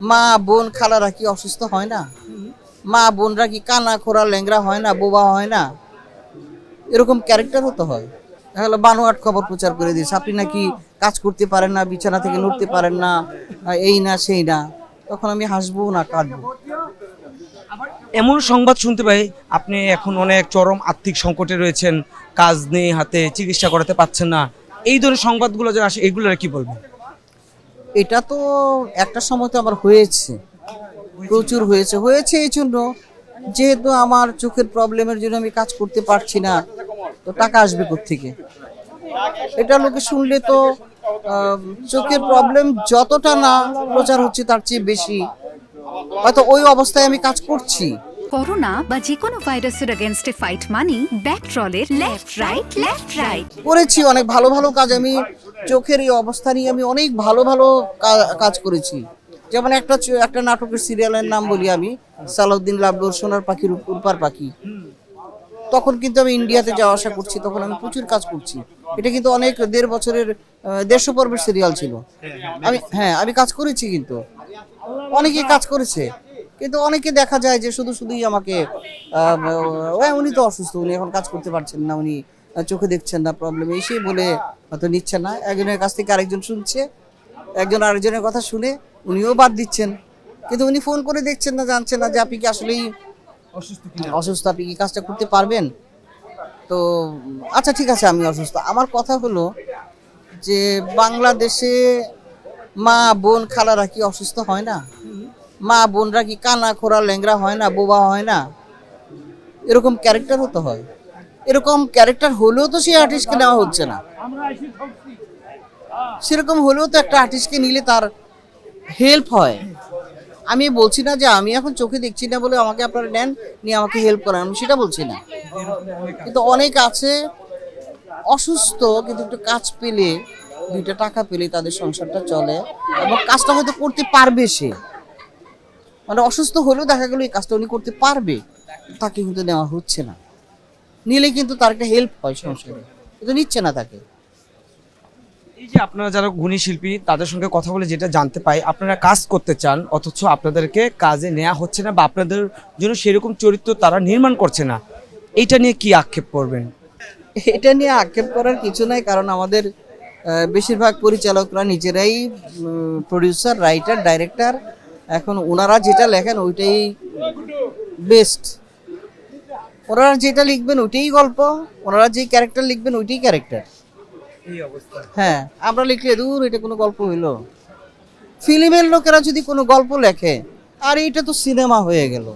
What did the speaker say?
মা বোন খালারা কি অসুস্থ হয় না? মা বোনরা কি কানা খোরা ল্যাংরা হয় না, বোবা হয় না? এরকম ক্যারেক্টারও তো হয়। তাহলে বানোয়াট খবর প্রচার করে দিয়েছে আপনি নাকি কাজ করতে পারেন না, বিছানা থেকে নড়তে পারেন না, এই না সেই না। তখন আমি হাসবো না কাঁদবো? এমন সংবাদ শুনতে পাই আপনি এখন অনেক চরম আর্থিক সংকটে রয়েছেন, কাজ নেই হাতে, চিকিৎসা করাতে পারছেন না। এই ধরনের সংবাদগুলো যে আসে এগুলো কি বলবেন? এটা তো একটা সময় তো আমার হয়েছে, প্রচুর হয়েছে এই জন্য, যেহেতু আমার চোখের প্রবলেমের জন্য আমি কাজ করতে পারছি না, তো টাকা আসবে কোত্থেকে? এটা লোকে শুনলে তো চোখের প্রবলেম যতটা না প্রচার হচ্ছে তার চেয়ে বেশি, হয়তো ওই অবস্থায় আমি কাজ করছি। করোনা বা যে কোনো ভাইরাসের এগেইনস্টে ফাইট মানি ব্যাকট্রলের লেফট রাইট করেছি অনেক ভালো ভালো কাজ। আমি চোখের এই অবস্থা নিয়ে আমি অনেক ভালো ভালো কাজ করেছি। যেমন একটা নাটকের সিরিয়ালের নাম বলি আমি, সালাউদ্দিন লাবলুর সোনার পাখির উড়পার পাখি। তখন কিন্তু আমি ইন্ডিয়াতে যাওয়া আসা করছি, তখন আমি প্রচুর কাজ করছি। এটা কিন্তু অনেক 1.5 বছরের 150 পর্বের সিরিয়াল ছিল। আমি কাজ করেছি, কিন্তু অনেকে কাজ করেছে, কিন্তু অনেকে দেখা যায় যে শুধুই আমাকে উনি তো অসুস্থ, উনি এখন কাজ করতে পারছেন না, উনি চোখে দেখছেন না, প্রবলেম এসে বলে হয়তো নিচ্ছে না। একজনের কাছ থেকে আরেকজন শুনছে, একজন আরেকজনের কথা শুনে উনিও বাদ দিচ্ছেন, কিন্তু উনি ফোন করে দেখছেন না, জানছেন না যে আপনি কি আসলেই অসুস্থ, আপনি কি কাজটা করতে পারবেন। তো আচ্ছা ঠিক আছে, আমি অসুস্থ। আমার কথা হলো যে বাংলাদেশে মা বোন খালারা কি অসুস্থ হয় না? মা বোনরা কি কানা খোরা ল্যাংরা হয় না, বোবা হয় না? এরকম ক্যারেক্টারও তো হয়। এরকম ক্যারেক্টার হলেও তো সেই আর্টিস্টকে নেওয়া হচ্ছে না। সেরকম হলেও তো একটা আর্টিস্টকে নিলে তার হেল্প হয়। আমি বলছি না যে আমি এখন চোখে দেখছি না বলে আমাকে আপনারা নেন, নিয়ে আমাকে হেল্প করেন, আমি সেটা বলছি না। কিন্তু অনেক আছে অসুস্থ, কিন্তু একটু কাজ পেলে, 2টা টাকা পেলে তাদের সংসারটা চলে, এবং কাজটা হয়তো করতে পারবে সে। মানে অসুস্থ হলেও দেখা গেল এই কাজটা উনি করতে পারবে, তাকে কিন্তু নেওয়া হচ্ছে না। নিলে কিন্তু তার একটা হেল্প হয় সংসারে, কিন্তু নিচ্ছে না তাকে। এই যে আপনারা যারা গুণী শিল্পী তাদের সঙ্গে কথা বলে যেটা জানতে পাই, আপনারা কাজ করতে চান অথচ আপনাদেরকে কাজে নেওয়া হচ্ছে না, বা আপনাদের জন্য সেরকম চরিত্র তারা নির্মাণ করছে না। এইটা নিয়ে কি আক্ষেপ করবেন? এটা নিয়ে আক্ষেপ করার কিছু নাই, কারণ আমাদের বেশিরভাগ পরিচালকরা নিজেরাই প্রডিউসার, রাইটার, ডাইরেক্টর। এখন ওনারা যেটা লেখেন ওইটাই বেস্ট। ওনারা যেটা লিখবেন ওইটাই গল্প, ওনারা যে ক্যারেক্টার লিখবেন ওইটাই ক্যারেক্টার। হ্যাঁ, আমরা লিখলে দূর এটা কোনো গল্প হইলো। ফিল্মের লোকেরা যদি কোনো গল্প লেখে, আর এইটা তো সিনেমা হয়ে গেল।